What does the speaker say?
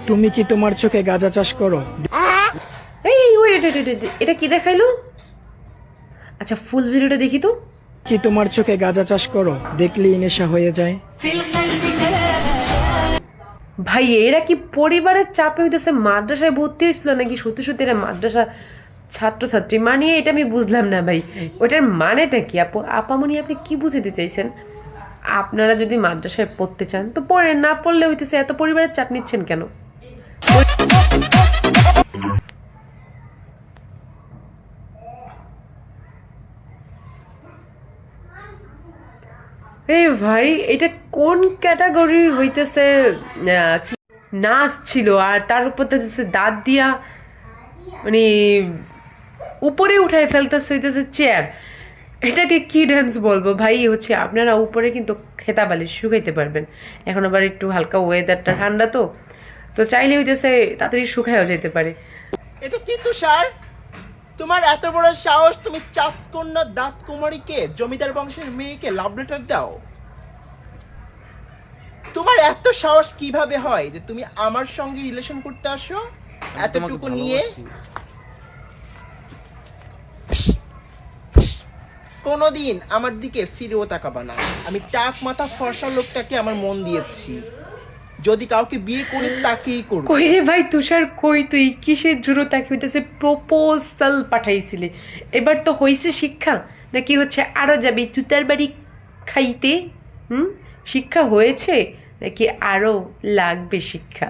তুমি কি তোমার চোখে গাঁজা চাষ করো? এই ওয়েট, এটা কি দেখাইলো? আচ্ছা ফুল ভিডিওটা দেখি তো। কি তোমার চোখে গাঁজা চাষ করো? দেখলেই নেশা হয়ে যায়। ভাই এরা কি পরিবারের চাপে হইতেছে মাদ্রাসায় ভর্তি হয়েছিল নাকি সত্যি সত্যি এরা মাদ্রাসা ছাত্রছাত্রী? মানে এটা আমি বুঝলাম না ভাই, ওটার মানেটা কি? আপামনি আপনি কি বুঝাতে চাইছেন? আপনারা যদি মাদ্রাসায় পড়তে চান তো পড়েন, না পড়লে হইতেছে এত পরিবারের চাপ নিচ্ছেন কেন? এই ভাই এটা কোন ক্যাটাগরির হইতেছে? কি নাচ ছিল আর তার উপর হইতেছে দাঁত দিয়া মানে উপরে উঠায় ফেলতেছে হইতেছে চেয়ার। এটাকে কি ড্যান্স বলবো ভাই? হচ্ছে আপনারা উপরে কিন্তু খেতা বালিশ শুকাইতে পারবেন, এখন আবার একটু হালকা ওয়েদারটা ঠান্ডা তো তো চাইলে হইতেছে তাড়াতাড়ি শুকায়ও যেতে পারে। এটা কি তুষার? তোমার এত বড় সাহস, তুমি চাঁদকন্যা দাঁত কুমারীকে, জমিদার বংশের মেয়েকে লাভ লেটার দাও? তোমার এত সাহস কিভাবে হয় যে তুমি আমার সঙ্গে রিলেশন করতে আসো এতটুকু নিয়ে? কোনোদিন আমার দিকে ফিরেও তাকাবা না। আমি টাক মাথা ফর্সা লোকটাকে আমার মন দিয়েছি, যদি কাউকে বিয়ে করি তাকেই করব। কই রে ভাই তুষার, কই তুই? কিসের জোরো তাকে হইতেছে প্রপোজাল পাঠাইছিলি? এবার তো হইছে শিক্ষা, নাকি হচ্ছে আরো যাবি তুতার বাড়ি খাইতে? শিক্ষা হয়েছে নাকি আরো লাগবে শিক্ষা?